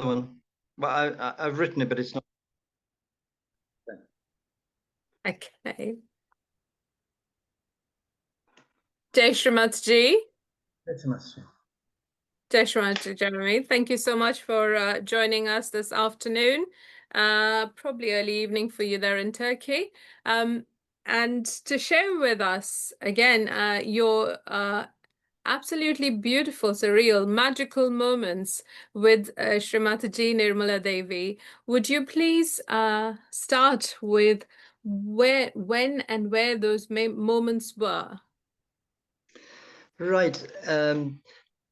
one. Well, I've written it, but it's not. Okay. Jai Shrimat Gi. Jai Shrimat Gi, Jeremy. Thank you so much for joining us this afternoon. Probably early evening for you there in Turkey. And to share with us again your absolutely beautiful, surreal, magical moments with Shri Mataji Nirmala Devi. Would you please start with when and where those moments were? Right.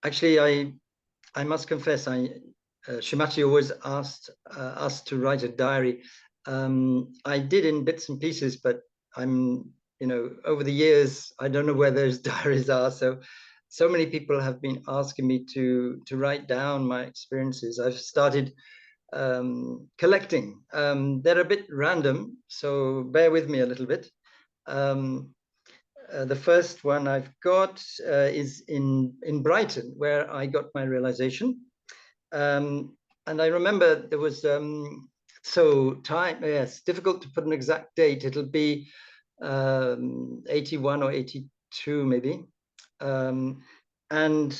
Actually, I must confess, Shri Mataji always asked us to write a diary. I did in bits and pieces, but over the years, I don't know where those diaries are. So many people have been asking me to write down my experiences. I've started collecting. They're a bit random, so bear with me a little bit. The first one I've got is in Brighton, where I got my realization. And I remember there was yes, difficult to put an exact date. It'll be 81 or 82 maybe. And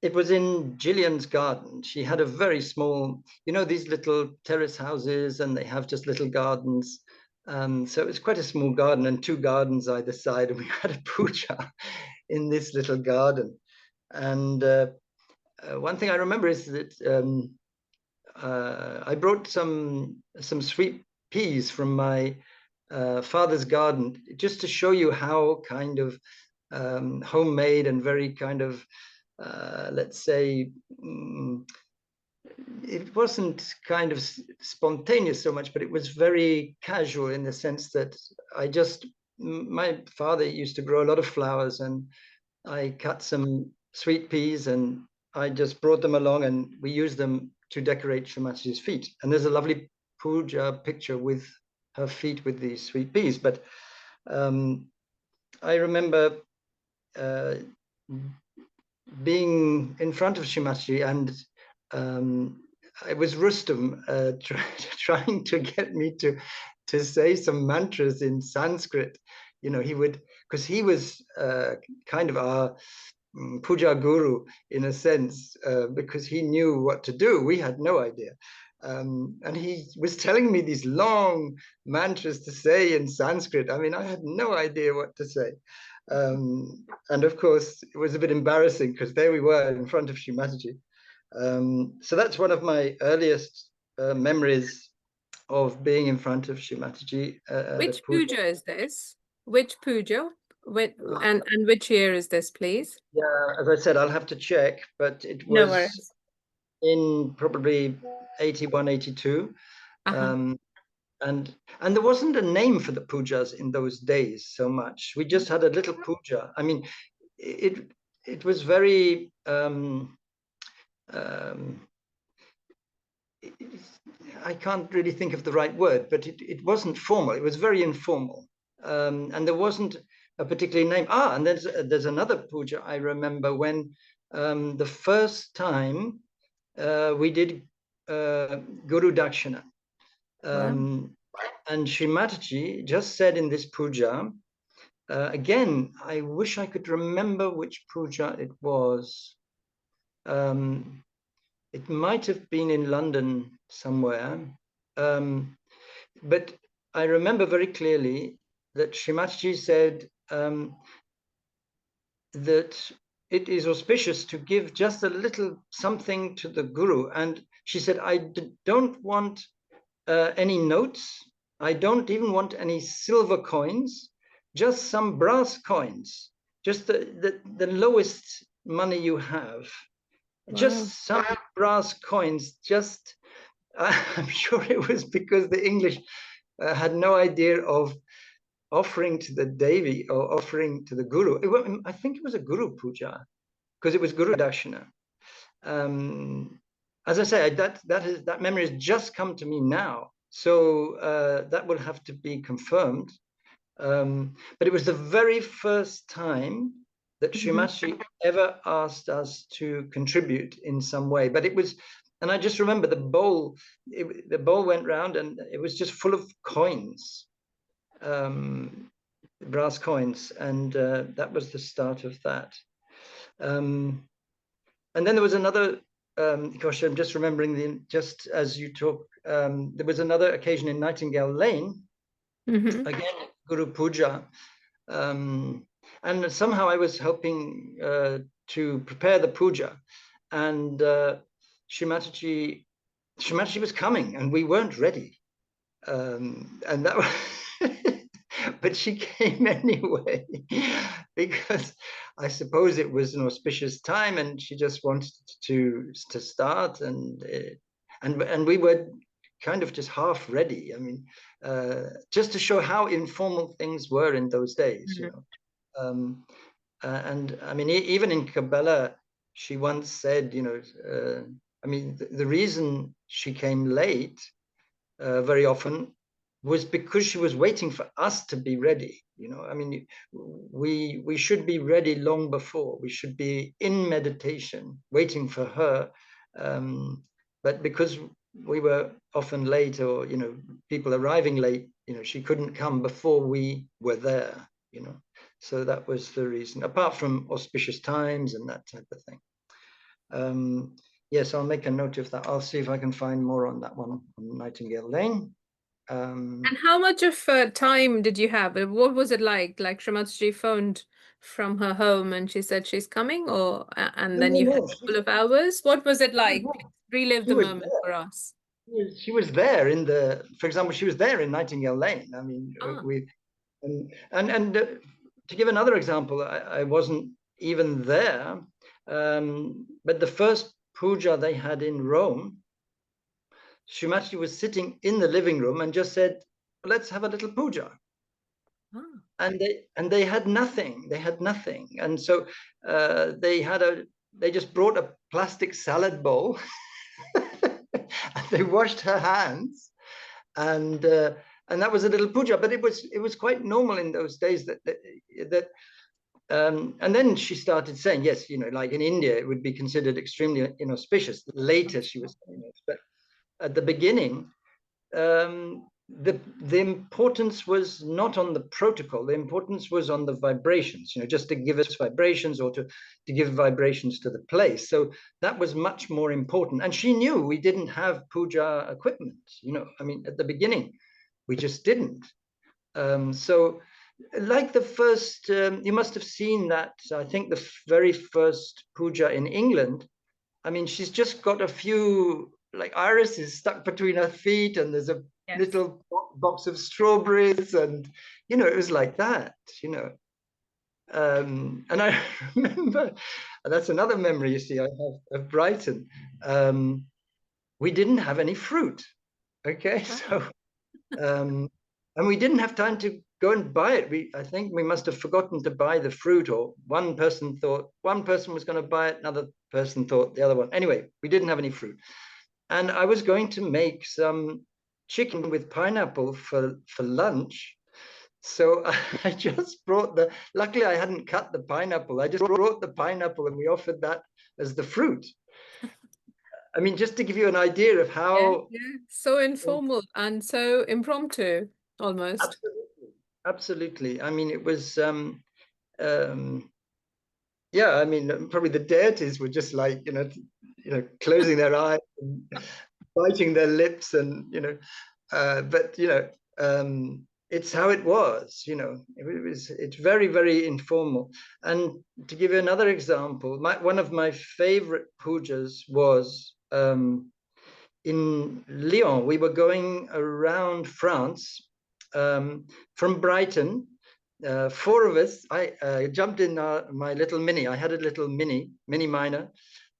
it was in Gillian's garden. She had a very small, these little terrace houses, and they have just little gardens. So it was quite a small garden, and two gardens either side, and we had a puja in this little garden. And one thing I remember is that I brought some sweet peas from my father's garden, just to show you how kind of homemade and very kind of let's say, it wasn't kind of spontaneous so much, but it was very casual in the sense that my father used to grow a lot of flowers, and I cut some sweet peas and I just brought them along, and we used them to decorate Shrimati's feet. And there's a lovely puja picture with her feet with these sweet peas. But I remember being in front of Shrimat, and it was Rustam trying to get me to say some mantras in Sanskrit. He would, because he was kind of our puja guru in a sense, because he knew what to do. We had no idea. And he was telling me these long mantras to say in Sanskrit. I mean, I had no idea what to say. And of course, it was a bit embarrassing because there we were in front of Shri Mataji. So that's one of my earliest memories of being in front of Shri Mataji. Which puja is this? Which puja? And which year is this, please? Yeah, as I said, I'll have to check, but it was in probably 81, 82. And there wasn't a name for the pujas in those days so much. We just had a little puja. I mean, it was very I can't really think of the right word, but it wasn't formal. It was very informal, and there wasn't a particular name. And there's another puja I remember when the first time we did Guru Dakshina. And Shri Mataji just said in this puja, again, I wish I could remember which puja it was. It might have been in London somewhere. But I remember very clearly that Shri Mataji said that it is auspicious to give just a little something to the Guru. And she said, I don't want any notes. I don't even want any silver coins, just some brass coins, just the lowest money you have. Just some brass coins, just, I'm sure it was because the English had no idea of offering to the Devi or offering to the Guru. I think it was a Guru puja, because it was Guru Dakshina. As I say, that memory has just come to me now. So that will have to be confirmed. But it was the very first time that Shrimat ever asked us to contribute in some way. But it was, and I just remember the bowl went round and it was just full of coins, brass coins, and that was the start of that. And then there was another, gosh, I'm just remembering, just as you talk, there was another occasion in Nightingale Lane, again, Guru Puja. And somehow I was helping to prepare the puja, and Shri Mataji was coming, and we weren't ready, and that was but she came anyway, because I suppose it was an auspicious time, and she just wanted to start, and we were kind of just half ready. I mean, just to show how informal things were in those days, you know. And I mean, even in Kabbalah, she once said, you know, I mean, the reason she came late very often was because she was waiting for us to be ready. You know, I mean, we should be ready long before. We should be in meditation, waiting for her. But because we were often late, or, you know, people arriving late, you know, she couldn't come before we were there, you know. So that was the reason, apart from auspicious times and that type of thing. Yes, I'll make a note of that. I'll see if I can find more on that one, on Nightingale Lane. And how much of time did you have? What was it like? Like Shrimatji phoned from her home and she said she's coming, or and then you had a couple of hours? What was it like? Relive the moment for us. She was there in the, for example, she was there in Nightingale Lane. I mean, and to give another example, I wasn't even there, but the first puja they had in Rome, Shrimatji was sitting in the living room and just said, let's have a little puja. And they had nothing. They had nothing. And so they just brought a plastic salad bowl and they washed her hands, and that was a little puja. But it was quite normal in those days that and then she started saying, yes, you know, like in India, it would be considered extremely inauspicious. Later, she was saying this, but at the beginning, the importance was not on the protocol. The importance was on the vibrations, you know, just to give us vibrations, or to give vibrations to the place. So that was much more important. And she knew we didn't have puja equipment, you know. I mean, at the beginning, we just didn't. So like the first, you must have seen that, I think the very first puja in England, I mean, she's just got a few, like, irises stuck between her feet, and there's a little box of strawberries, and, you know, it was like that, you know. And I remember, and that's another memory, you see, I have of Brighton. We didn't have any fruit, okay? So, and we didn't have time to go and buy it. I think we must have forgotten to buy the fruit, or one person thought one person was going to buy it, another person thought the other one. Anyway, we didn't have any fruit. And I was going to make some chicken with pineapple for lunch. So I just brought luckily I hadn't cut the pineapple. I just brought the pineapple and we offered that as the fruit. I mean, just to give you an idea of how... So informal and so impromptu, almost. Absolutely. I mean, it was, yeah, I mean, probably the deities were just like, you know, closing their eyes and biting their lips, and, you know, but, you know, it's how it was, you know. It's very, very informal. And to give you another example, one of my favorite pujas was in Lyon. We were going around France from Brighton. 4 of us, I jumped in my little Mini. I had a little Mini Minor,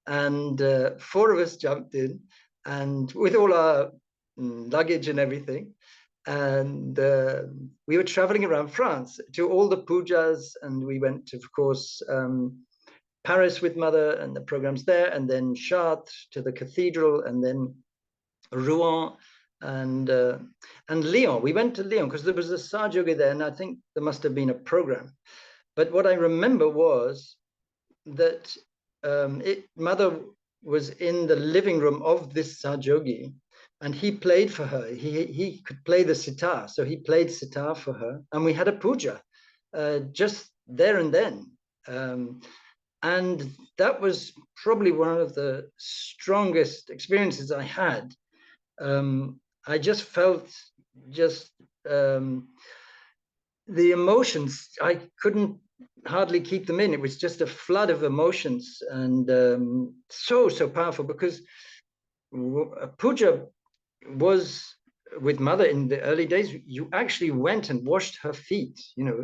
and 4 of us jumped in, and with all our luggage and everything, and we were traveling around France to all the pujas, and we went to, of course, Paris with Mother and the programs there, and then Chartres to the cathedral, and then Rouen, and Lyon. We went to Lyon because there was a Saj Yogi there, and I think there must have been a program. But what I remember was that mother was in the living room of this Sajogi, and he played for her. He could play the sitar, so he played sitar for her, and we had a puja just there and then. And that was probably one of the strongest experiences I had. I just felt just the emotions, I couldn't hardly keep them in. It was just a flood of emotions, and so powerful, because puja was with mother in the early days. You actually went and washed her feet. You know,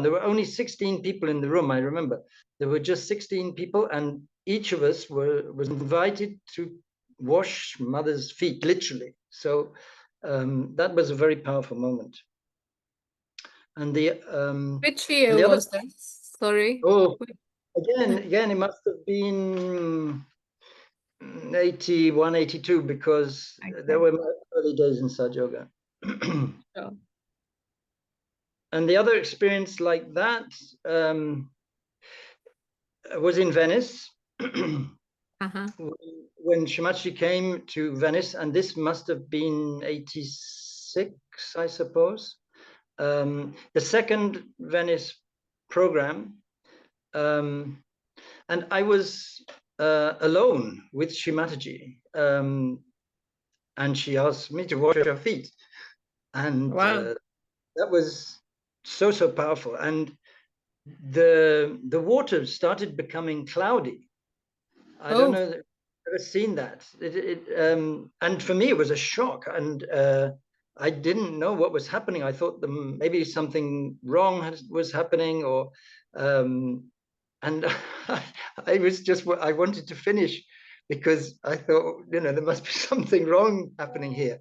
there were only 16 people in the room. I remember there were just 16 people, and each of us was invited to wash mother's feet, literally. So that was a very powerful moment. And Which year the other, was this? Sorry. oh, again, it must have been 81, 82, because there Okay. were my early days in Saj Yoga. Sure. And the other experience like that was in Venice. Uh-huh. When Shrimat Gi came to Venice, and this must have been 86, I suppose. The second Venice program, and I was alone with Shri Mataji, and she asked me to wash her feet, and Wow. that was so powerful. And the water started becoming cloudy. I don't Oh, know, if you've ever seen that. And for me, it was a shock, and I didn't know what was happening. I thought maybe something wrong was happening, or and I was just, I wanted to finish, because I thought, there must be something wrong happening here.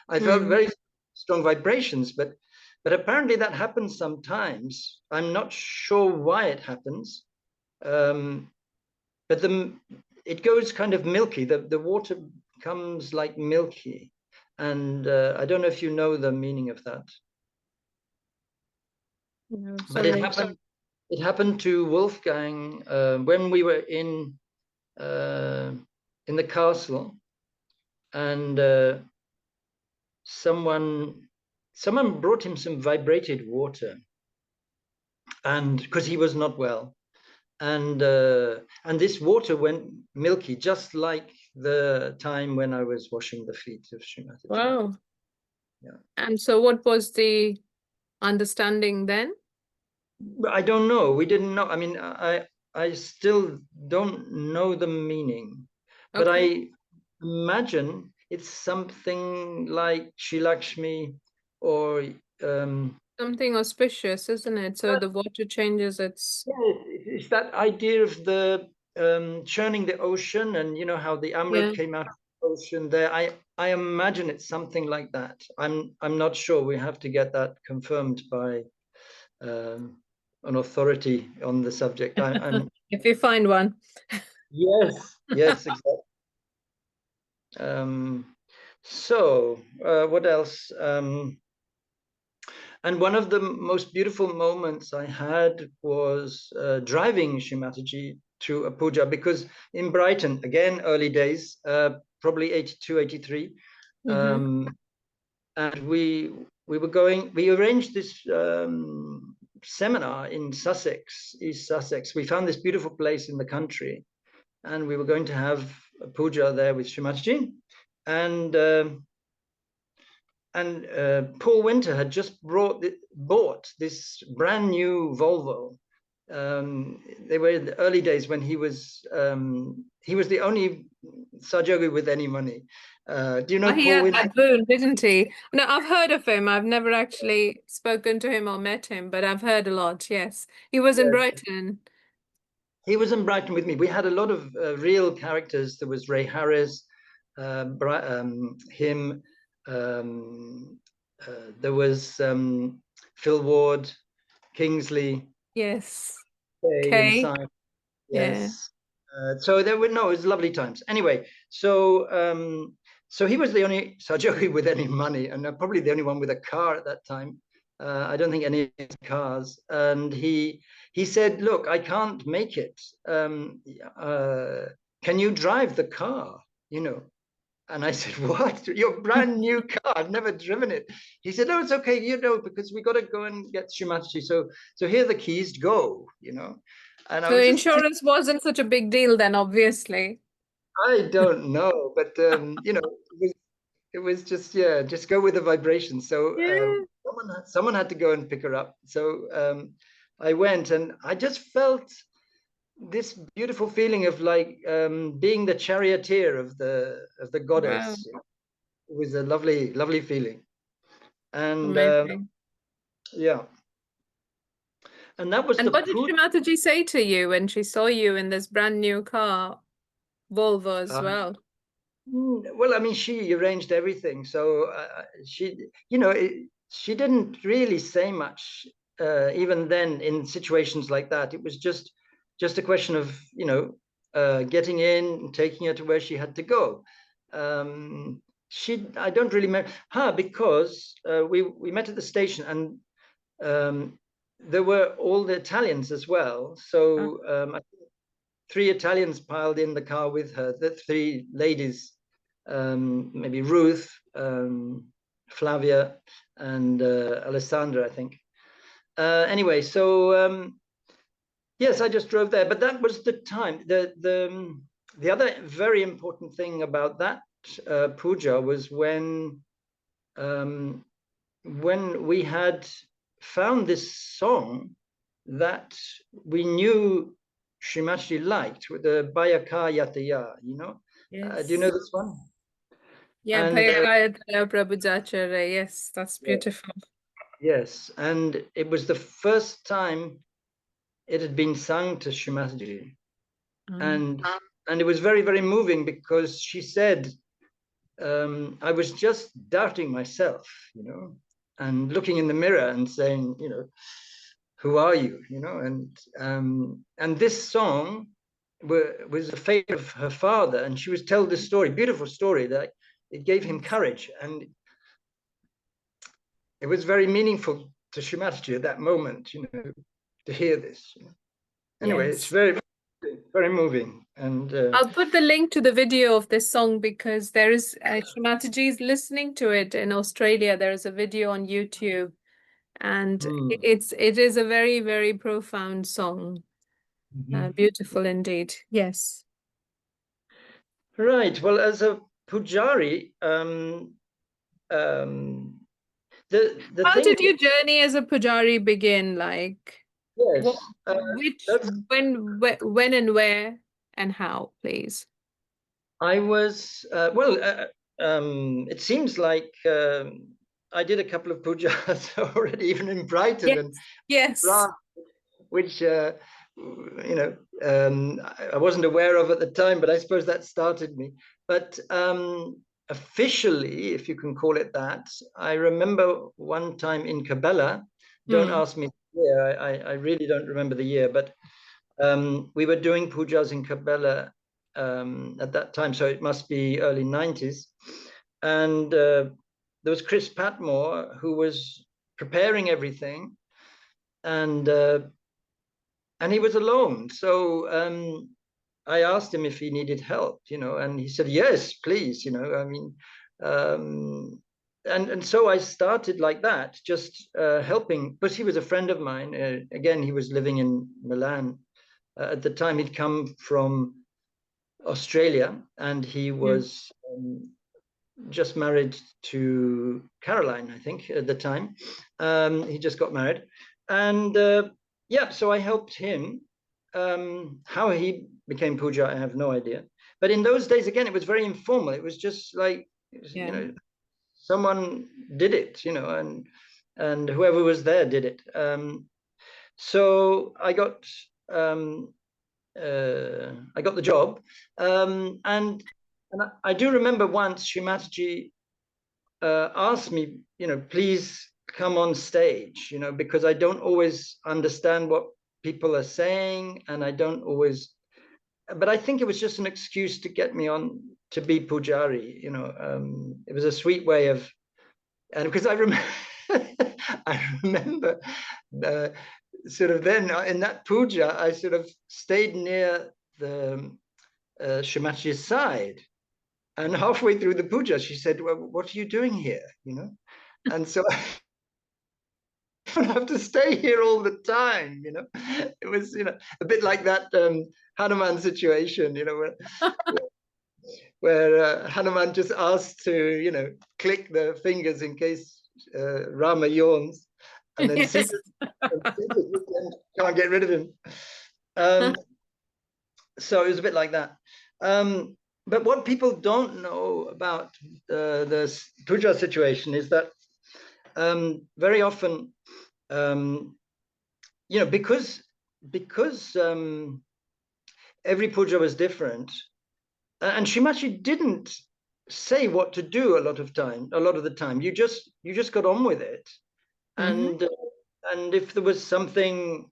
I felt very strong vibrations, but apparently that happens sometimes. I'm not sure why it happens, but it goes kind of milky. The water comes like milky, and I don't know if you know the meaning of that. no, But it sorry. happened. It happened to Wolfgang when we were in the castle, and someone brought him some vibrated water, and because he was not well, and this water went milky, just like the time when I was washing the feet of Shri Mataji. Wow. Yeah. And so what was the understanding then? I don't know. We didn't know. I mean, I still don't know the meaning, but Okay. I imagine it's something like Shri Lakshmi, or Something auspicious, isn't it? So the water changes its. yeah, it's that idea of the churning the ocean, and you know how the Yeah. Amrit came out of the ocean there. I imagine it's something like that. I'm not sure. We have to get that confirmed by an authority on the subject. I'm If you find one. yes, exactly. So what else? And one of the most beautiful moments I had was driving Shri Mataji to a puja, because in Brighton, again, early days, probably 82, 83, and we arranged this seminar in Sussex, East Sussex. We found this beautiful place in the country, and we were going to have a puja there with Shri Mataji. And Paul Winter had just bought this brand new Volvo. They were in the early days when he was the only Sajogi with any money. Do you know He Paul had Winter? that boon, didn't he? No, I've heard of him. I've never actually spoken to him or met him, but I've heard a lot. Yes. He was in Yes. Brighton. He was in Brighton with me. We had a lot of real characters. There was Ray Harris, him. There was Phil Ward, Kingsley, Yes. Kay, and Okay. Simon. Yeah. Yes. So there were it was lovely times. Anyway, so so he was the only Sajogi with any money, and probably the only one with a car at that time. I don't think any cars. And he said, "Look, I can't make it. Can you drive the car? You know." And I said, "What? Your brand new car? I've never driven it." He said, "Oh, it's okay, you know, because we got to go and get Shri Mataji. So here are the keys, go, you know." And I So was just, insurance wasn't such a big deal then, obviously. I don't know, but you know, it was just, yeah, just go with the vibration. So Yeah. someone had to go and pick her up. So I went, and I just felt this beautiful feeling of like being the charioteer of the Wow. goddess. It was a lovely, lovely feeling. And Amazing. yeah, and that was And the what did puja. Shrimataji say to you when she saw you in this brand new car, Volvo as Um, well? well, I mean, she arranged everything, so she, you know, she didn't really say much even then in situations like that. It was just a question of, you know, getting in and taking her to where she had to go. I don't really remember her because we met at the station, and there were all the Italians as well. Ah, So I think three Italians piled in the car with her. The three ladies, maybe Ruth, Flavia, and Alessandra, I think. Anyway, so yes, I just drove there, but that was the time. The other very important thing about that puja was um, when we had found this song that we knew Shrimatji liked, with the Bayaka Yataya, you know. Do you know yes. this one? Yeah, And Bhayakaya Daya Prabhu Jacharya. Yes, that's yeah, beautiful. yes, and it was the first time it had been sung to Shrimatji, Mm. and it was very, very moving because she said, I was just doubting myself, you know, and looking in the mirror and saying, you know, who are you, you know, and this song was a favorite of her father, and she was told this story, beautiful story, that it gave him courage, and it was very meaningful to Shrimatji at that moment, you know, to hear this, you know. Anyway, it's Yes. very, very moving. And I'll put the link to the video of this song because there is Shrimataji is listening to it in Australia. There is a video on YouTube, and mm, it is a very, very profound song. mhm. Beautiful indeed. Yes. Right. Well, as a Pujari, um, the How thing, did your journey as a Pujari begin? Like, what, yes, which, that's when and where and how, please? I was it seems like I did a couple of pujas already, even in Brighton and Yes. Yes. France, which you know, I wasn't aware of at the time, but I suppose that started me. But officially, if you can call it that, I remember one time in Cabela. Don't Hmm. ask me the year. I really don't remember the year, but we were doing pujas in Cabela at that time, so it must be early 90s. And there was Chris Patmore who was preparing everything, and he was alone. So I asked him if he needed help, you know, and he said, "Yes, please," you know. I mean, and so I started like that, just helping. But he was a friend of mine. Again, he was living in Milan at the time. He'd come from Australia, and he Hmm. was just married to Caroline, I think, at the time. He just got married, and yeah, so I helped him. How he became puja, I have no idea. But in those days, again, it was very informal. It was just like, you Yeah. know, someone did it, you know, and whoever was there did it. So I got the job, and I do remember once Shri Mataji asked me, you know, please come on stage, you know, because I don't always understand what people are saying, and I don't always. But I think it was just an excuse to get me on to be Pujari, you know. It was a sweet way of, and because I remember, I remember sort of then in that puja, I sort of stayed near the Shrimatji's side. And halfway through the puja, she said, well, what are you doing here? You know? And so I don't have to stay here all the time, you know. It was, you know, a bit like that Hanuman situation, you know, where Hanuman just asked to, you know, click the fingers in case Rama yawns, and then Yes. Sita can't get rid of him. So it was a bit like that. But what people don't know about the puja situation is that very often, you know, because every puja was different, and Shimachi didn't say what to do a lot of the time. You just got on with it, and if there was something,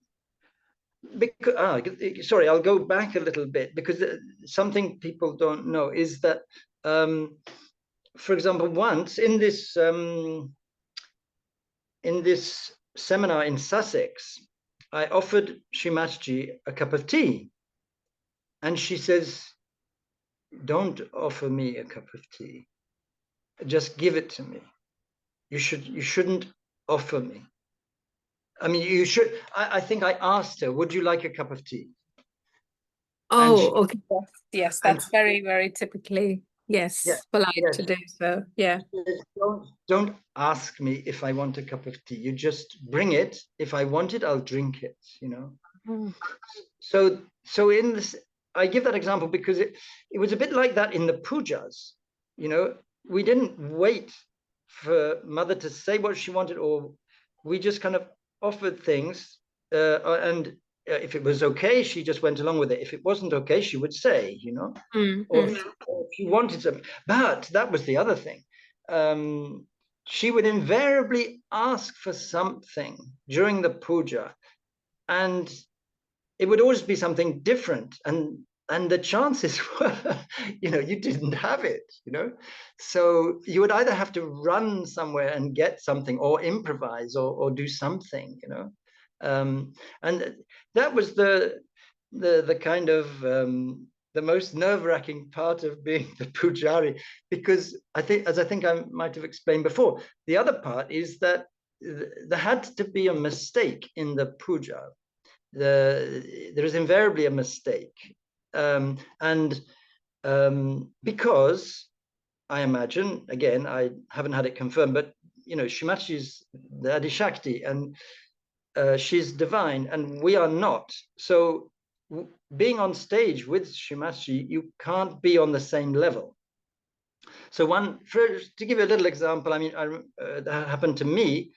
because sorry, I'll go back a little bit, because something people don't know is that, for example, once in this seminar in Sussex, I offered Shrimat Gi a cup of tea, and she says, don't offer me a cup of tea, just give it to me. You shouldn't offer me. I mean, you should. I think I asked her, would you like a cup of tea? Oh, okay. Yes, And that's very, very typically, yes, polite yes, to do so. Yeah. don't ask me if I want a cup of tea. You just bring it. If I want it, I'll drink it, you know. Mm. So in this, I give that example because it was a bit like that in the pujas. You know, we didn't wait for mother to say what she wanted, or we just kind of offered things, and if it was okay, she just went along with it. If it wasn't okay, she would say, you know, or if she wanted something. But that was the other thing. She would invariably ask for something during the puja, and it would always be something different, and the chances were, you know, you didn't have it, you know, so you would either have to run somewhere and get something, or improvise, or do something, you know. And that was the kind of the most nerve-wracking part of being the pujari, because I think I might have explained before, the other part is that there had to be a mistake in the puja. There is invariably a mistake, and because I imagine, again, I haven't had it confirmed, but you know, Shimachi's the Adi Shakti, and she's divine, and we are not. So being on stage with Shimachi, you can't be on the same level. So to give you a little example, I mean, that happened to me.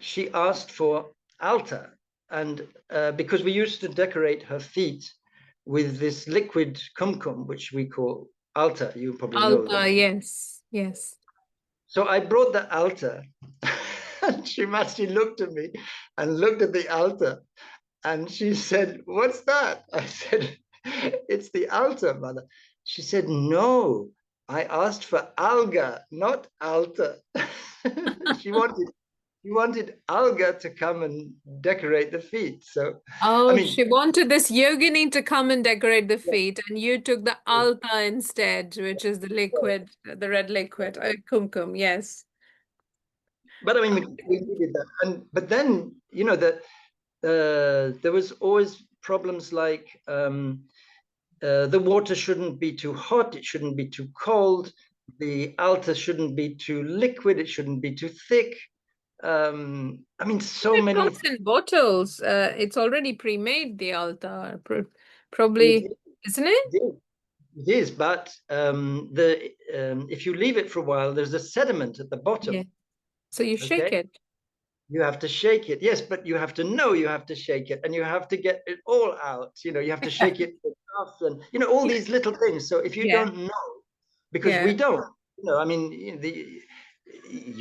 She asked for altar, and because we used to decorate her feet with this liquid kumkum, which we call altar, you probably know that. Yes, yes. So I brought the altar, and she looked at me and looked at the altar, and she said, what's that? I said, it's the altar, mother. She said, no, I asked for alga, not altar. She wanted Alga to come and decorate the feet. So, I Oh, mean, she wanted this yogini to come and decorate the feet, and you took the alta instead, which is the liquid, the red liquid, kumkum, yes. but I mean, we needed that. But then, you know, that there was always problems like the water shouldn't be too hot, it shouldn't be too cold, the altar shouldn't be too liquid, it shouldn't be too thick. I mean, so It many. comes in bottles. It's already pre-made, the altar, It, probably, isn't it? it is, but if you leave it for a while, there's a sediment at the Yeah. bottom. So you shake Okay. it. You have to shake it. Yes, but you have to know you have to shake it, and you have to get it all out. You know, you have to shake it enough, and you know, all Yeah. these little things. So if you Yeah. don't know, because Yeah. we don't, you know, I mean,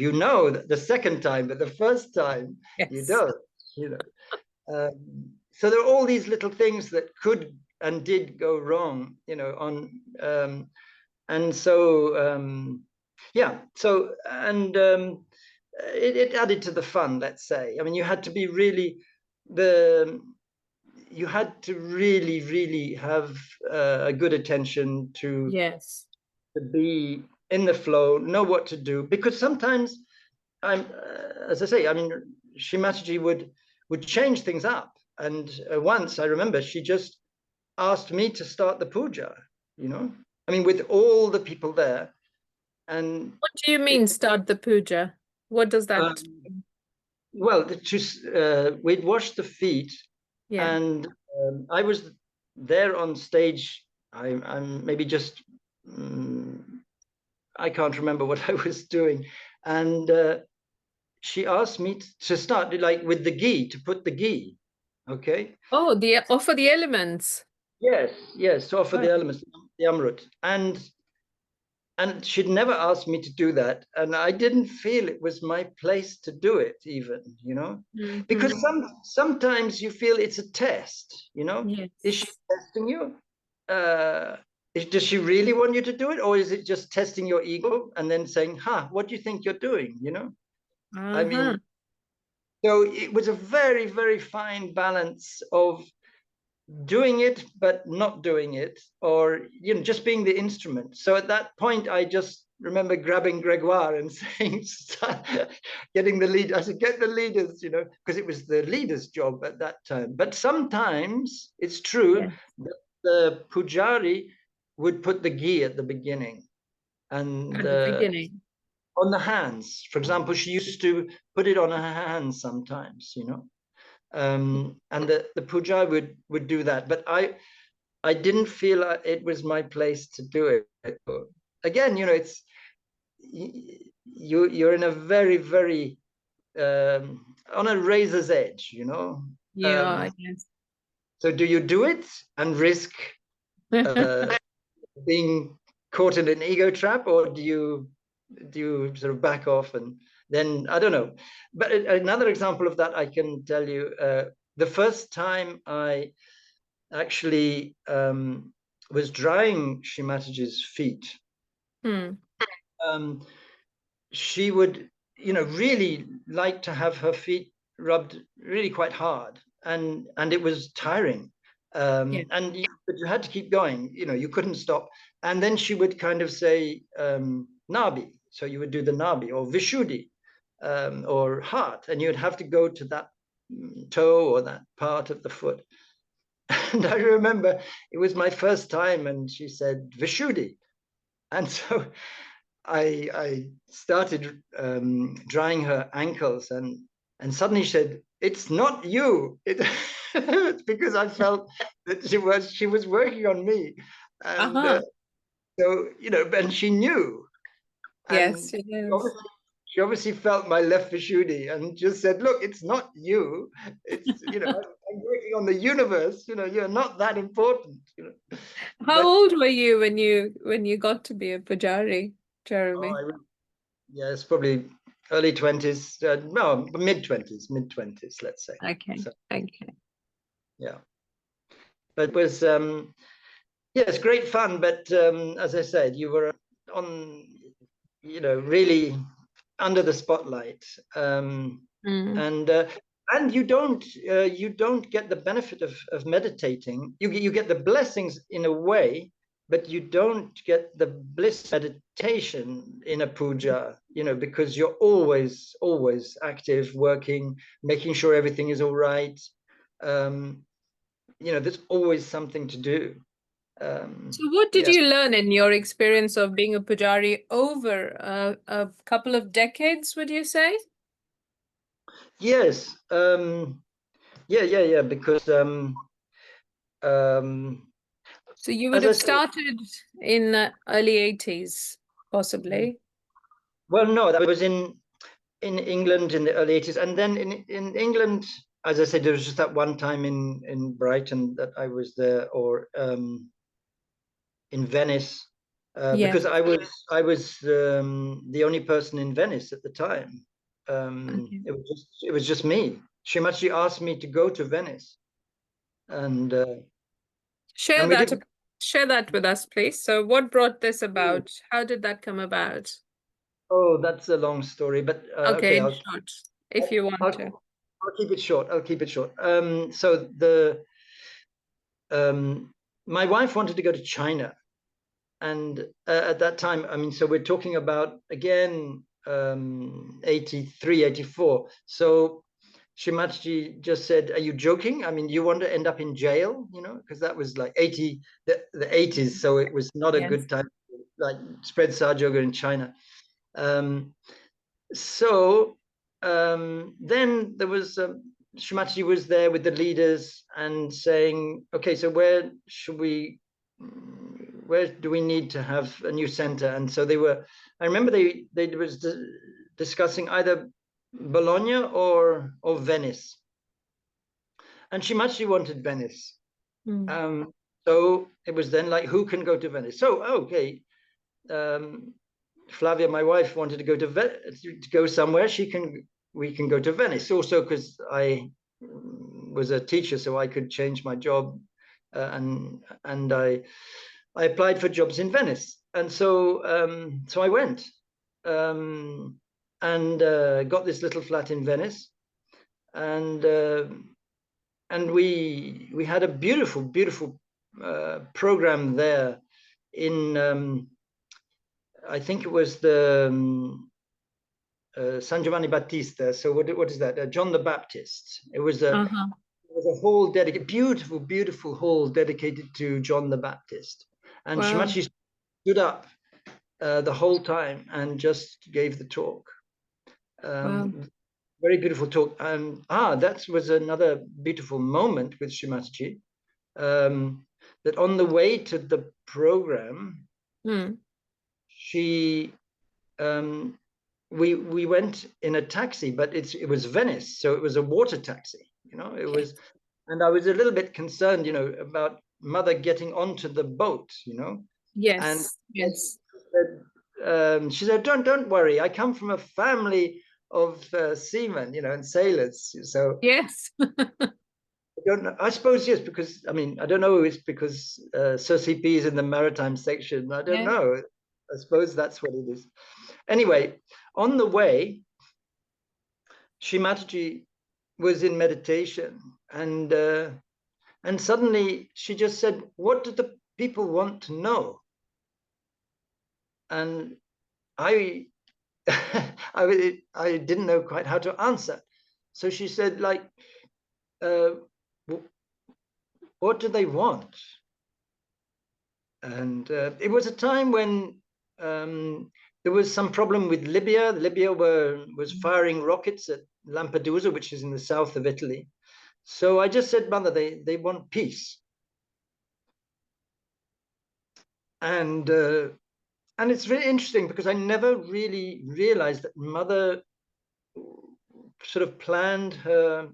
you know that the second time, but the first time you Yes. don't, you know. So there are all these little things that could and did go wrong, you know, and so yeah. So it added to the fun, let's say. I mean, you had to be really you had to really have a good attention to Yes. be in the flow, know what to do, because sometimes as I say, I mean, Shri Mataji would change things up, and once I remember she just asked me to start the puja, you know, I mean, with all the people there. And What do you it, mean start the puja? What does that um, mean? well, we'd washed the feet, Yeah. and I was there on stage. I'm maybe just I can't remember what I was doing, and she asked me to start like with the ghee, to put the ghee. Okay. Oh, the offer the elements. Yes, yes, to offer Right. the elements, the amrut, and she'd never asked me to do that, and I didn't feel it was my place to do it, even, you know, because Hmm. sometimes you feel it's a test, you know. Is she Yes. testing you? Uh, does she really want you to do it, or is it just testing your ego and then saying, "Ha, what do you think you're doing?" You know. I mean, Uh-huh. so it was a very fine balance of doing it but not doing it, or you know, just being the instrument. So at that point I just remember grabbing Gregoire and saying, getting the lead. I said, get the leaders, you know, because it was the leader's job at that time. But sometimes it's true Yeah. that the Pujari would put the ghee at the beginning, and At the beginning. on the hands, for example. She used to put it on her hands sometimes, you know. And the puja would do that, but I didn't feel it was my place to do it. Again, you know, it's you're in a very on a razor's edge, you know. Yeah, yes. So do you do it and risk uh, being caught in an ego trap, or do you sort of back off? And then I don't know. But another example of that I can tell you. The first time I actually was drying Shri Mataji's feet, Hmm. um, she would, you know, really like to have her feet rubbed really quite hard, and it was tiring. Yeah. But you had to keep going, you know, you couldn't stop. And then she would kind of say nabi, so you would do the nabi or vishuddhi, or heart, and you'd have to go to that toe or that part of the foot. And I remember it was my first time, and she said vishuddhi, and so I started drying her ankles, and suddenly she said, "It's not you." It's because I felt that she was working on me, and Uh-huh. so, you know, and she knew, Yes, and it is. she obviously felt my left Vishuddhi and just said, "Look, it's not you. It's, you know, I'm working on the universe. You know, you're not that important. You know." How But old were you when you got to be a Pujari, oh, Jeremy? yeah, it's probably early 20s, no, mid 20s, let's say. Okay. So Okay. yeah, but it was yes, great fun. But as I said, you were on, you know, really under the spotlight, Mm. and uh, and you don't get the benefit of meditating. You get the blessings in a way, but you don't get the bliss meditation in a puja, you know, because you're always active, working, making sure everything is all right. um, you know, there's always something to do. So what did Yes, you learn in your experience of being a Pujari over a couple of decades, would you say? yes, yeah, because um, So you would as I have said, started in early 80s, possibly. well, no, that was in England in the early 80s. And then in England, as I said, there was just that one time in Brighton that I was there, or in Venice, Yes. because I was the only person in Venice at the time. Okay. It was just me. She actually asked me to go to Venice, and Share and we that did. share that with us, please. So what brought this about? How did that come about? Oh, that's a long story, but Okay, okay, in short, if you want to. I'll keep it short. I'll keep it short. So my wife wanted to go to China, and at that time, I mean, so we're talking about again 83, 84. So Shrimat Gi just said, "Are you joking? I mean, you want to end up in jail, you know?" Because that was like the 80s, so it was not a Yes. good time to, like, spread Sahaja Yoga in China. So then there was Shrimat Gi was there with the leaders and saying, "Okay, so where do we need to have a new center?" And so they were. I remember they was discussing either Bologna or Venice, and Shrimat Gi wanted Venice. Mm. So it was then like, who can go to Venice? So okay, Flavia, my wife, wanted to go to go somewhere. We can go to Venice. Also, because I was a teacher, so I could change my job, and I applied for jobs in Venice, and so I went, and got this little flat in Venice, and we had a beautiful program there in. I think it was the San Giovanni Battista. So what is that? John the Baptist. It was a hall dedicated, beautiful hall dedicated to John the Baptist. And Wow. Shrimat stood up the whole time and just gave the talk. Wow. Very beautiful talk. And that was another beautiful moment with Shrimat Gi. That on the way to the program, she we went in a taxi, but it was Venice, so it was a water taxi, you know. It was, and I was a little bit concerned, you know, about mother getting onto the boat, you know. Yes. And Yes. she said, don't worry, I come from a family of seamen, you know, and sailors, so Yes. I don't know. I suppose yes, because I mean, I don't know. It's because CP is in the maritime section. I don't Yeah. know. I suppose that's what it is. Anyway, on the way, Shri Mataji was in meditation, and suddenly she just said, "What do the people want to know?" And I, I didn't know quite how to answer. So she said, like, "What do they want?" And it was a time when there was some problem with Libya. Libya was firing rockets at Lampedusa, which is in the south of Italy. So I just said, "Mother, they want peace." And it's really interesting because I never really realized that Mother sort of planned her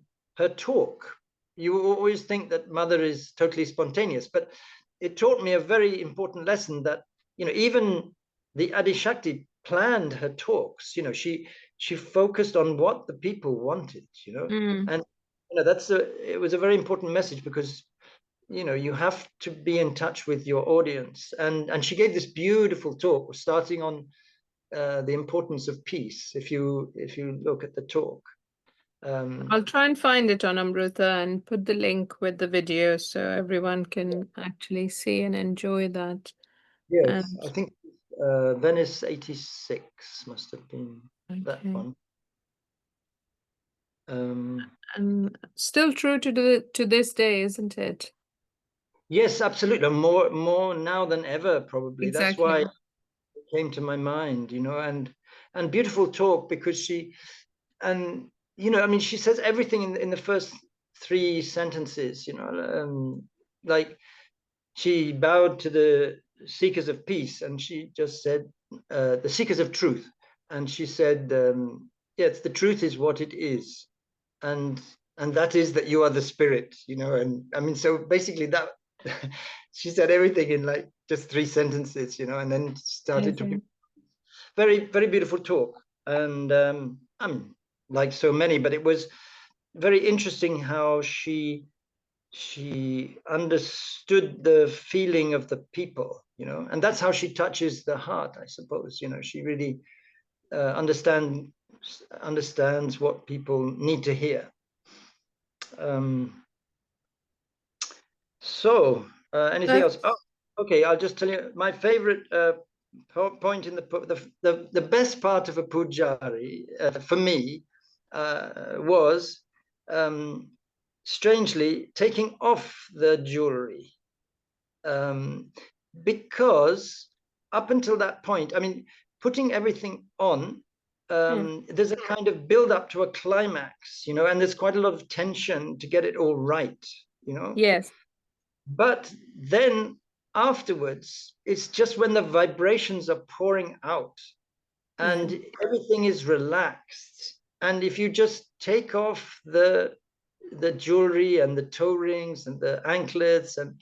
talk. You always think that Mother is totally spontaneous, but it taught me a very important lesson that, you know, even the Adi Shakti planned her talks. You know, she focused on what the people wanted, you know. And you know, it was a very important message because, you know, you have to be in touch with your audience. And she gave this beautiful talk starting on the importance of peace. If you look at the talk. I'll try and find it on Amrita and put the link with the video so everyone can actually see and enjoy that. Yes, And I think Venice 86 must have been that one. and still true to this day, isn't it? Yes, absolutely. More now than ever, probably. That's Exactly. why it came to my mind, you know, and beautiful talk because and you know, I mean, she says everything in the first three sentences, you know, like she bowed to the seekers of peace, and she just said the seekers of truth, and she said, yes, the truth is what it is, and that is that you are the spirit, you know. And I mean, so basically that she said everything in like just three sentences, you know, and then started to be very beautiful talk. And I mean, like so many, but it was very interesting how she understood the feeling of the people, you know, and that's how she touches the heart, I suppose. You know, she really understands what people need to hear. Anything else? Oh, okay, I'll just tell you my favorite point in the best part of a pujari for me was strangely taking off the jewelry, because up until that point, I mean, putting everything on, there's a kind of build up to a climax, you know, and there's quite a lot of tension to get it all right, you know. Yes. But then afterwards, it's just when the vibrations are pouring out and everything is relaxed. And if you just take off the jewelry and the toe rings and the anklets, and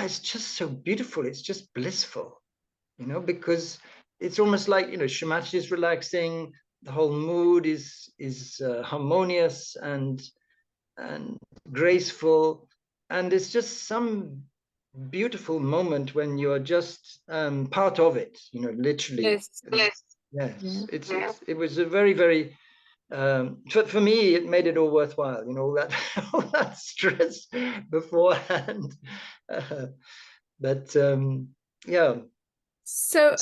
it's just so beautiful. It's just blissful, you know, because it's almost like, you know, Shrimat is relaxing. The whole mood is harmonious and graceful, and it's just some beautiful moment when you're just part of it, you know, literally. Yes. Yes. It was a very, very for me, it made it all worthwhile, you know, all that all that stress beforehand. But yeah. So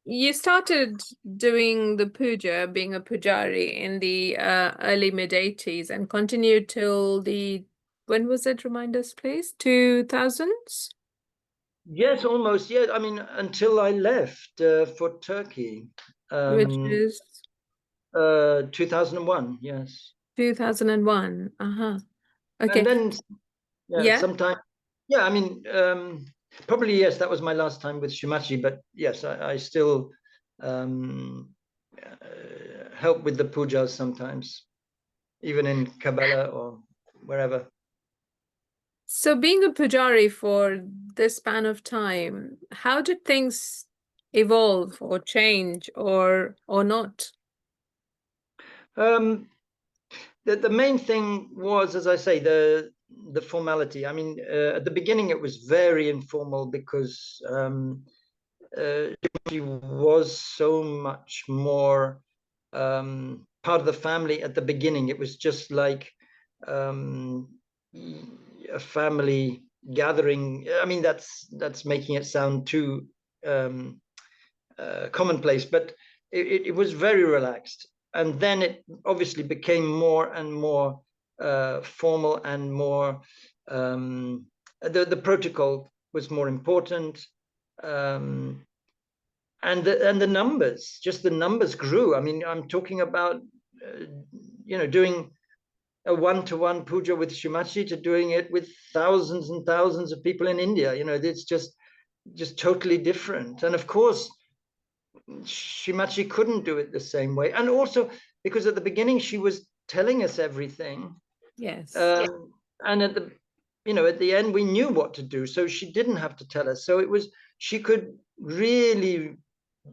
you started doing the puja, being a pujari in the early mid-80s and continued till the, when was it? Remind us, please. 2000s? Yes, almost. Yeah, I mean, until I left for Turkey, Which is 2001. Yes. 2001. Okay. And then, yeah, Yeah. sometime. Yeah, I mean, probably yes. That was my last time with Shimachi, but yes, I still help with the pujas sometimes, even in Kabbalah or wherever. So being a pujari for this span of time, how did things evolve or change or not? The main thing was, as I say, the formality. I mean, at the beginning it was very informal because she was so much more part of the family at the beginning. It was just like a family gathering. I mean, that's making it sound too commonplace, but it was very relaxed. And then it obviously became more and more formal and more, the protocol was more important. And the numbers, just the numbers grew. I mean, I'm talking about, you know, doing a one-to-one puja with Shimachi to doing it with thousands and thousands of people in India. You know, it's just totally different. And of course, Shimachi couldn't do it the same way. And also because at the beginning she was telling us everything. Yes. And at the, you know, at the end we knew what to do, so she didn't have to tell us. So it was, she could really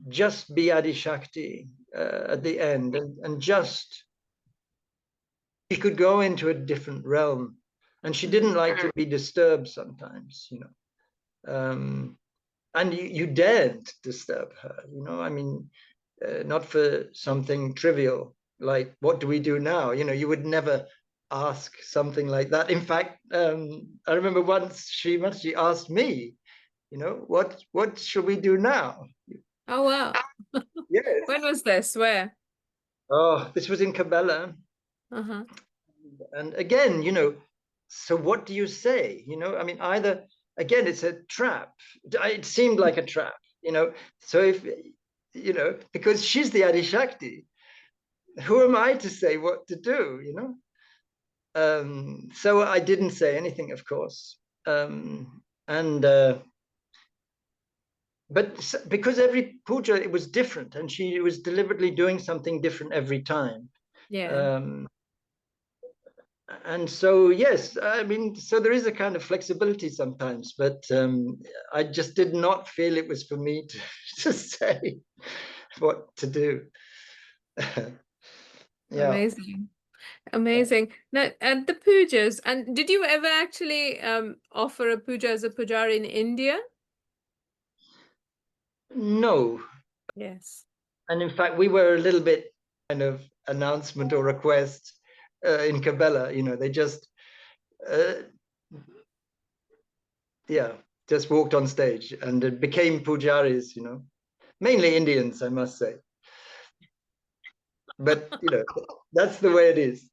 just be Adi Shakti at the end, and just, she could go into a different realm, and she didn't like to be disturbed sometimes, you know. And you daren't disturb her, you know. I mean, not for something trivial like what do we do now, you know. You would never ask something like that. In fact, I remember once she asked me, you know, what should we do now? Oh, wow. Yes. When was this? Where? Oh, this was in Kabbalah. And again, you know, so what do you say? You know, I mean, either, again, it's a trap. It seemed like a trap, you know. So if, you know, because she's the Adi Shakti, who am I to say what to do, you know? So I didn't say anything, of course. But because every puja, it was different, and she was deliberately doing something different every time. Yeah. And so, yes, I mean, so there is a kind of flexibility sometimes, but I just did not feel it was for me to say what to do. Yeah. Amazing. Amazing. Now, and the pujas, and did you ever actually offer a puja as a pujari in India? No. Yes. And in fact, we were a little bit kind of announcement or request in Kabbalah. They just, yeah, just walked on stage, and it became pujaris. Mainly Indians, I must say. But that's the way it is.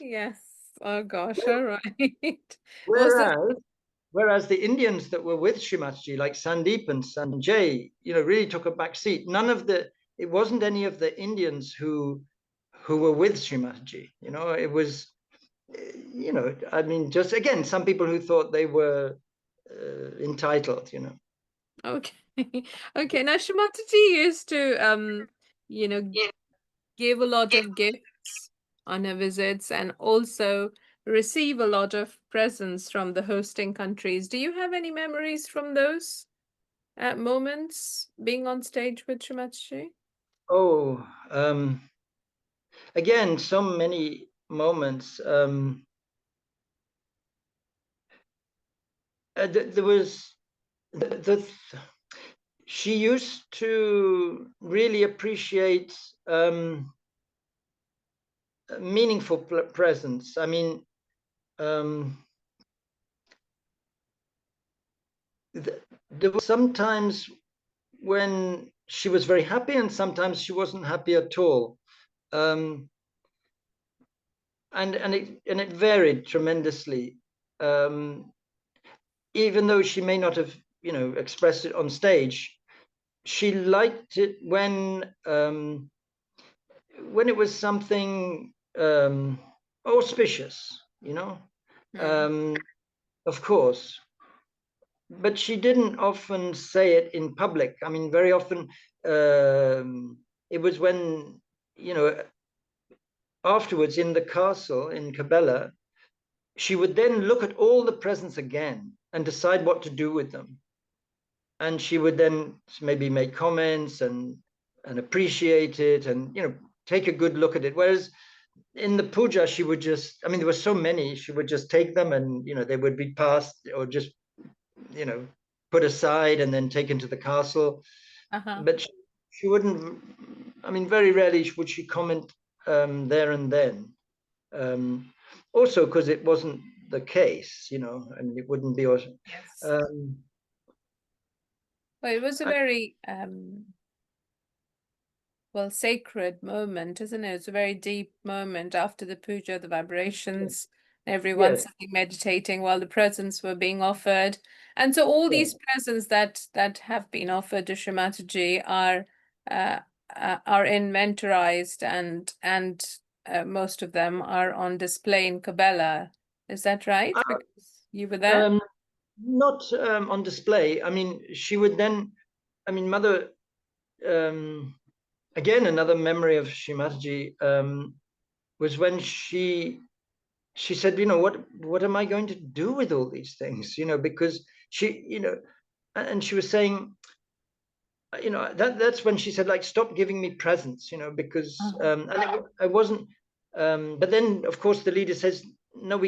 Yes. Oh gosh. All right. Was this? Whereas the Indians that were with Shrimat Gi, like Sandeep and Sanjay, really took a back seat. It wasn't any of the Indians who were with Shrimat Gi. It was, I mean, just again, some people who thought they were entitled. Okay. Okay. Now Shrimataji used to you know, give a lot of gifts on her visits and also receive a lot of presents from the hosting countries. Do you have any memories from those moments being on stage with Shrimataji? Oh, again, so many moments. There was she used to really appreciate meaningful presence. I mean, there were sometimes when she was very happy, and sometimes she wasn't happy at all. And it varied tremendously. Even though she may not have, expressed it on stage, she liked it when it was something auspicious, of course. But she didn't often say it in public. I mean, very often it was when, afterwards in the castle in Cabela, she would then look at all the presents again and decide what to do with them. And she would then maybe make comments and appreciate it, and take a good look at it. Whereas in the puja, she would just, I mean, there were so many, she would just take them and they would be passed or just put aside and then taken to the castle. But she wouldn't, I mean, very rarely would she comment there and then. Also because it wasn't the case, and it wouldn't be also. Yes. Well, it was a very well, sacred moment, isn't it? It's a very deep moment after the puja, the vibrations, everyone Yes. sitting meditating while the presents were being offered. And so all these presents that have been offered to Shrimataji are inventorized, and most of them are on display in Kabbalah. Is that right? Because you were there? Not on display. I mean, she would then, I mean, Mother, again, another memory of Shrimataji was when she said, what am I going to do with all these things? Because she, and she was saying, that's when she said, like, stop giving me presents, because and I wasn't, but then of course the leader says, no,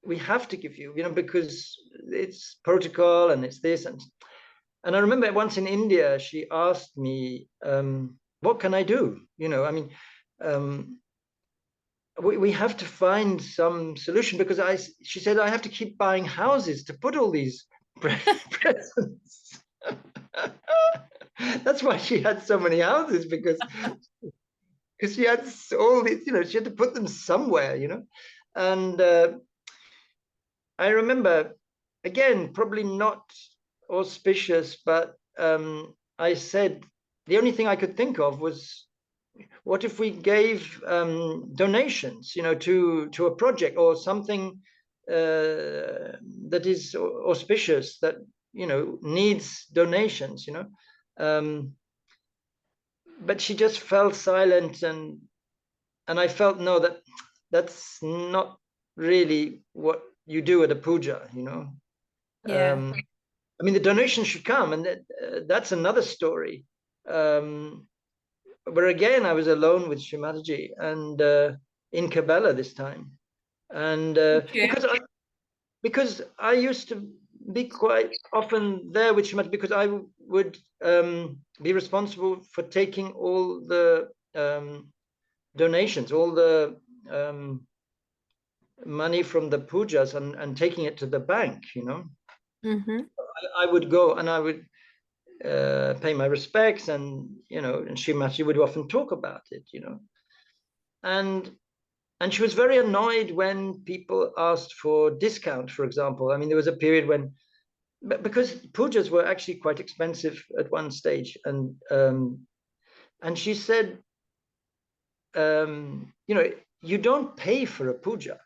we have to give you, because it's protocol and it's this. And I remember once in India, she asked me, what can I do? I mean, we have to find some solution, because she said, I have to keep buying houses to put all these presents. That's why she had so many houses, because she had all these, she had to put them somewhere, and I remember, again, probably not auspicious, but I said, the only thing I could think of was, what if we gave donations, to a project or something that is auspicious, that needs donations, but she just fell silent, and I felt, no, that's not really what you do at a puja, Yeah. I mean, the donation should come, and that's another story. Where again, I was alone with Shri Mataji, and in Kabbalah this time, and because I used to be quite often there with Shrimat because I would be responsible for taking all the donations, all the money from the pujas and taking it to the bank, you know. Mm-hmm. I would go and I would pay my respects, and you know, and Shrimat would often talk about it, you know. And she was very annoyed when people asked for discount, for example. I mean, there was a period when, because pujas were actually quite expensive at one stage, and she said, you know, you don't pay for a puja.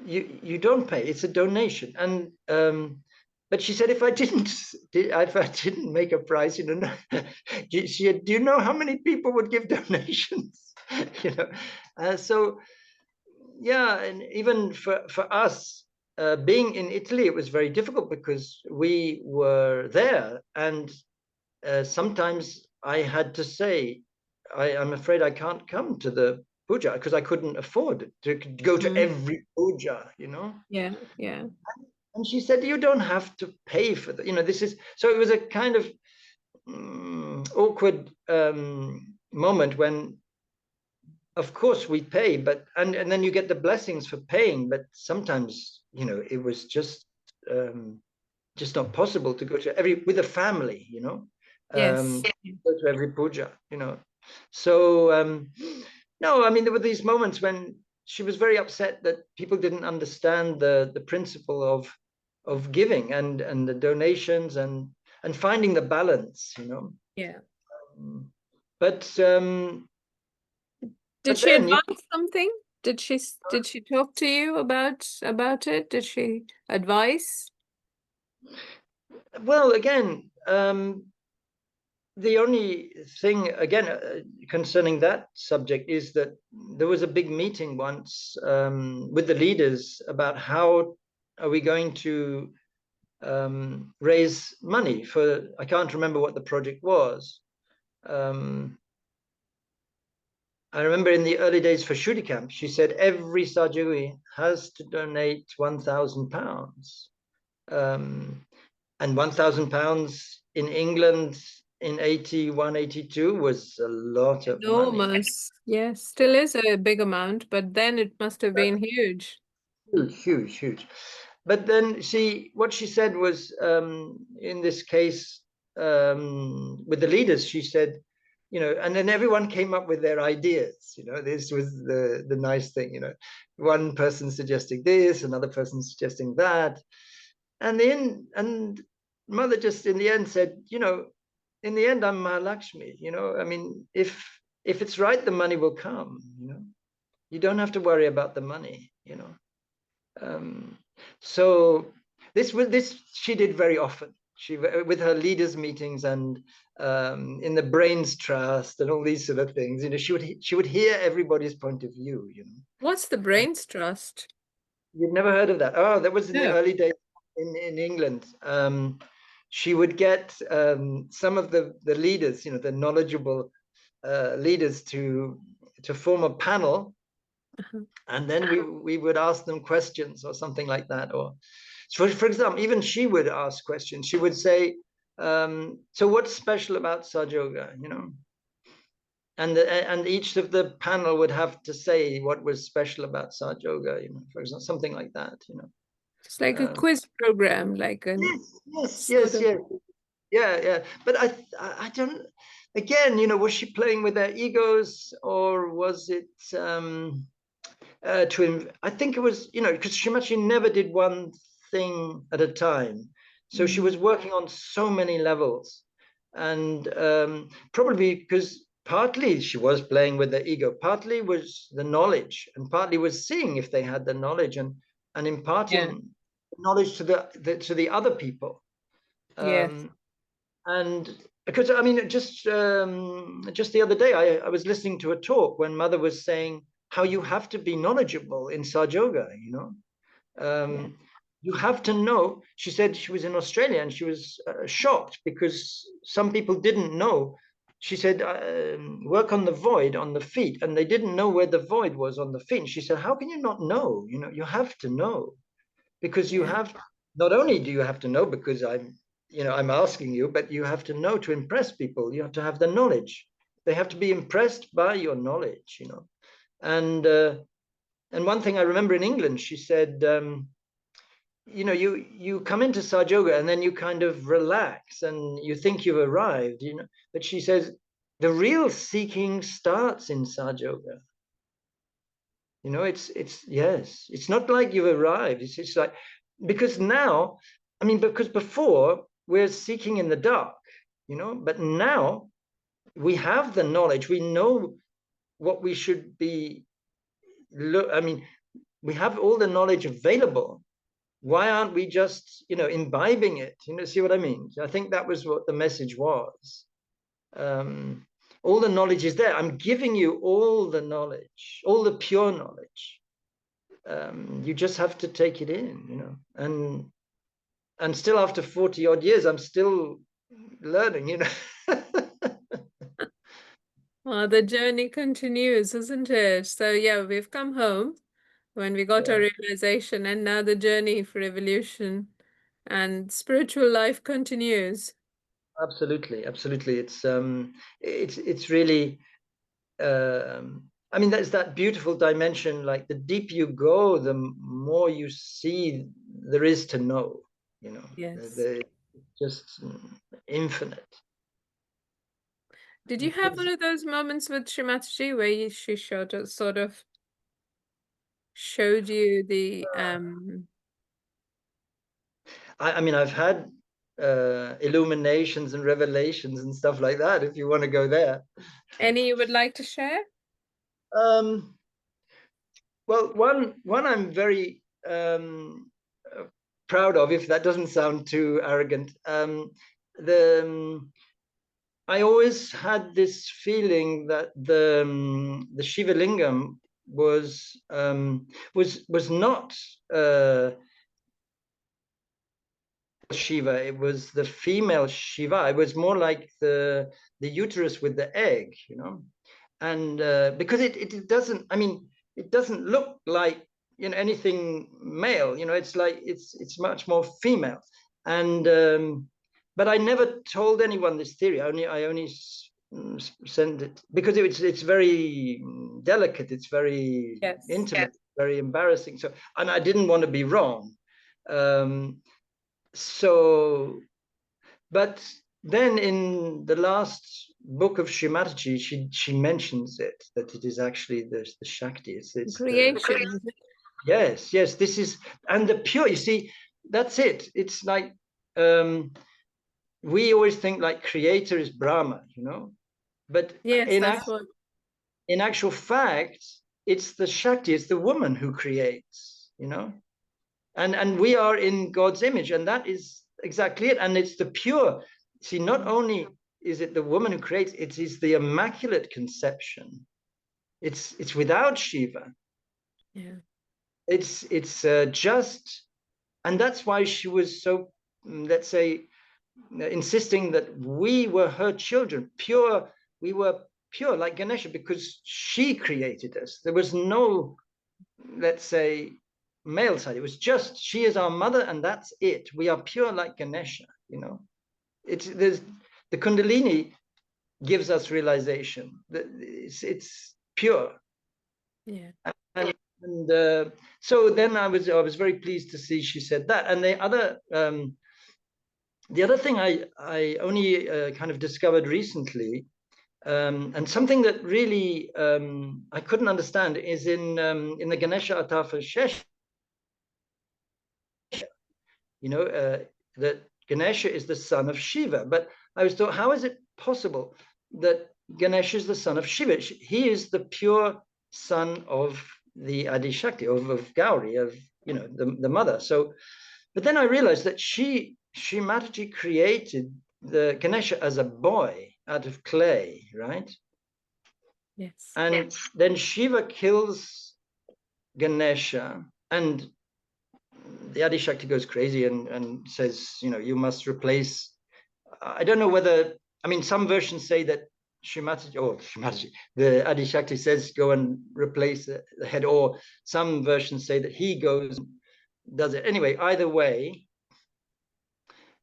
You don't pay. It's a donation. And but she said, if I didn't make a price, you know, she said, do you know how many people would give donations? You know, so yeah, and even for us, being in Italy, it was very difficult because we were there, and sometimes I had to say, I'm afraid I can't come to the puja because I couldn't afford to go to every puja, you know. Yeah, yeah. And she said, you don't have to pay for that, you know. This is so. It was a kind of awkward moment when, of course, we pay, but and then you get the blessings for paying, but sometimes, you know, it was just not possible to go to every with a family, you know. Yes. Go to every puja, you know. So no, I mean, there were these moments when she was very upset that people didn't understand the principle of giving and the donations and finding the balance, you know. Yeah. But Did she then, you advise something? Did she talk to you about it? Did she advise? well, again, the only thing, again, concerning that subject is that there was a big meeting once with the leaders about how are we going to raise money for, I can't remember what the project was. I remember in the early days for Shooty Camp, she said every Sajui has to donate £1,000. And £1,000 in England in 81, 82 was a lot of money. Enormous. Yes, still is a big amount, but then it must have been huge. Huge, huge, huge. But then what she said was, in this case, with the leaders, she said, you know, and then everyone came up with their ideas. You know, this was the nice thing. You know, one person suggesting this, another person suggesting that, and mother just in the end said, you know, in the end, I'm Mahalakshmi. You know, I mean, if it's right, the money will come. You know, you don't have to worry about the money. You know. So this she did very often. She with her leaders meetings and in the brains trust and all these sort of things. You know, she would hear everybody's point of view. You know, What's the brains trust? you've never heard of that? Oh, that was in the No. early days in England. She would get some of the leaders, you know, the knowledgeable leaders to form a panel, and then we would ask them questions or something like that. Or for example, even she would ask questions. She would say, so what's special about Saja Yoga, you know? And each of the panel would have to say what was special about Saja Yoga, you know, for example, something like that, you know. It's like a quiz program, like a sort of. Yes. Yeah. But I don't. Again, you know, was she playing with their egos, or was it I think it was, you know, because Shimachi never did one thing at a time. So she was working on so many levels. And probably because partly she was playing with the ego, partly was the knowledge, and partly was seeing if they had the knowledge and imparting knowledge to the other people. Yes. And because I mean, just the other day, I was listening to a talk when Mother was saying how you have to be knowledgeable in Saja Yoga. You know, Yeah. you have to know. She said she was in Australia and she was shocked because some people didn't know. She said, work on the void on the feet, and they didn't know where the void was on the feet. And she said, how can you not know? You know, you have to know because you Yeah. have not only do you have to know because I'm asking you, but you have to know to impress people. You have to have the knowledge. They have to be impressed by your knowledge, And one thing I remember in England, she said, you come into Sahaja Yoga and then you kind of relax and you think you've arrived, But she says the real seeking starts in Sahaja Yoga. It's not like you've arrived. It's like, because now, because before we're seeking in the dark, but now we have the knowledge. We know what we should be. We have all the knowledge available. Why aren't we just, imbibing it? See what I mean? I think that was what the message was. All the knowledge is there. I'm giving you all the knowledge, all the pure knowledge. You just have to take it in, and still after 40 odd years, I'm still learning, Well, the journey continues, isn't it? So yeah, we've come home when we got our realization, and now the journey for evolution and spiritual life continues. Absolutely. It's really, there's that beautiful dimension, like the deeper you go, the more you see there is to know, Yes. just infinite. Did you have one of those moments with Shri Mataji where she sort of showed you the I've had illuminations and revelations and stuff like that, if you want to go there. Any you would like to share? Well, one I'm very proud of, if that doesn't sound too arrogant. I always had this feeling that the Shiva Lingam was not Shiva. It was the female Shiva. It was more like the uterus with the egg, and because it doesn't. It doesn't look like anything male. It's like it's much more female, and but I never told anyone this theory. I only sent it because it's very delicate. It's very intimate, very embarrassing. So, and I didn't want to be wrong. But then in the last book of Shri Mataji, she mentions it, that it is actually the Shakti. It's Creation. Yes. This is, and the pure. You see, that's it. It's like we always think like creator is Brahma, but in actual fact, it's the Shakti. It's the woman who creates, and we are in God's image, and that is exactly it. And it's the pure. See, not only is it the woman who creates, it is the immaculate conception. It's without Shiva. Yeah. It's just, and that's why she was so, let's say, insisting that we were her children, pure. We were pure like Ganesha because she created us. There was no, let's say, male side. It was just she is our mother, and that's it. We are pure like Ganesha. There's the Kundalini gives us realization that it's pure. Yeah. And so then I was very pleased to see she said that. And the other thing I only kind of discovered recently, and something that really I couldn't understand, is in the Ganesha Atafa Shesh, that Ganesha is the son of Shiva. But I was thought, how is it possible that Ganesha is the son of Shiva? He is the pure son of the Adi Shakti, of Gauri, of the mother. So, but then I realized that Shri Mataji created the Ganesha as a boy out of clay, right? Yes. And then Shiva kills Ganesha, and the Adi Shakti goes crazy and says, you must replace. I don't know whether, some versions say that Shri Mataji, the Adi Shakti says, go and replace the head, or some versions say that he goes and does it. Anyway, either way,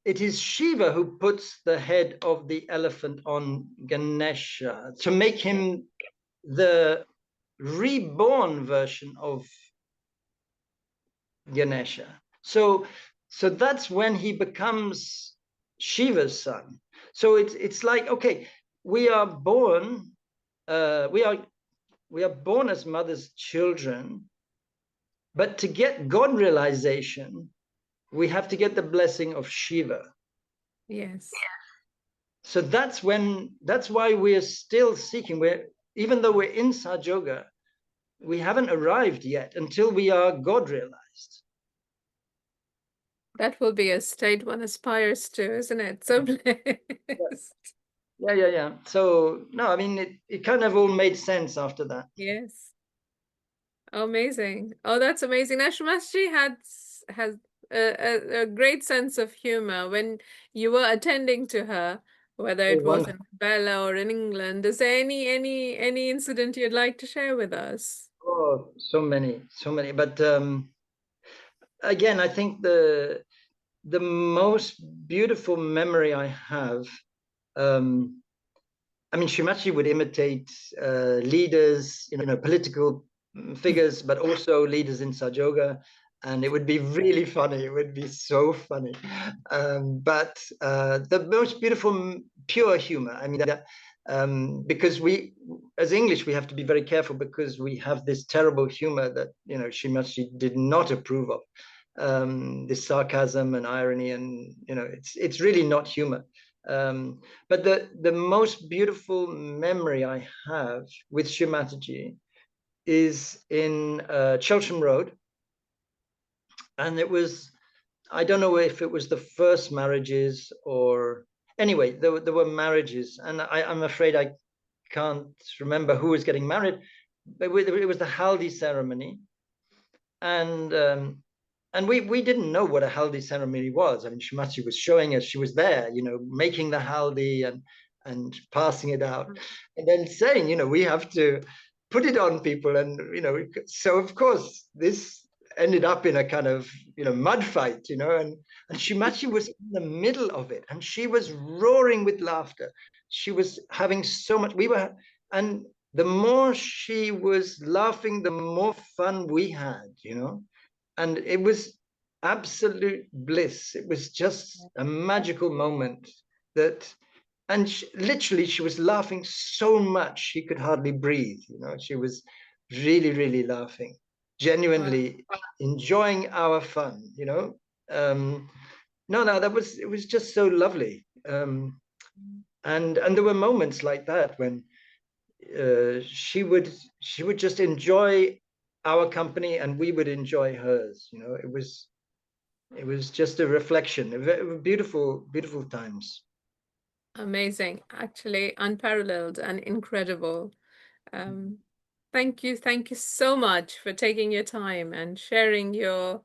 it is Shiva who puts the head of the elephant on Ganesha to make him the reborn version of Ganesha. So that's when he becomes Shiva's son. So it's like, okay, we are born, we are born as mother's children, but to get God realization, we have to get the blessing of Shiva. Yes. So that's why we're still seeking. Even though we're in Sajoga, we haven't arrived yet until we are God realized. That will be a state one aspires to, isn't it? So blessed. Yeah. So no, I mean, it kind of all made sense after that. Yes. Amazing. Oh, that's amazing. Now, Shrimat Gi has a great sense of humor. When you were attending to her, whether it was in Bella or in England, is there any incident you'd like to share with us? Oh, so many. But again, I think the most beautiful memory I have, I mean, Shrimat Gi would imitate leaders, political figures, but also leaders in Sajoga, and it would be really funny. It would be so funny. But the most beautiful, pure humor. I mean, because we, as English, we have to be very careful because we have this terrible humor that Shrimat Gi did not approve of. This sarcasm and irony, and it's really not humor. But the most beautiful memory I have with Shri Mataji is in Cheltenham Road, and it was, I don't know if it was the first marriages or anyway, there were marriages, and I'm afraid I can't remember who was getting married, but it was the Haldi ceremony, and we didn't know what a haldi ceremony was. I mean, Shrimat Gi was showing us, she was there, making the haldi and passing it out, and then saying, we have to put it on people, and so of course this ended up in a kind of mud fight, and Shrimat Gi was in the middle of it, and she was roaring with laughter. She was having so much. And the more she was laughing, the more fun we had, and it was absolute bliss. It was just a magical moment that, and literally she was laughing so much she could hardly breathe. She was really, really laughing, genuinely enjoying our fun. No, it was just so lovely. And there were moments like that when she would just enjoy our company and we would enjoy hers. It was just a reflection of beautiful times. Amazing, actually unparalleled and incredible. Thank you so much for taking your time and sharing your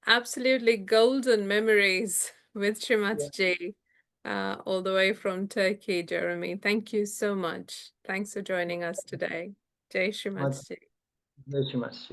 absolutely golden memories with Shrimat Gi, all the way from Turkey, Jeremy. Thank you so much. Thanks for joining us today. Jai Shrimat Gi. Very much.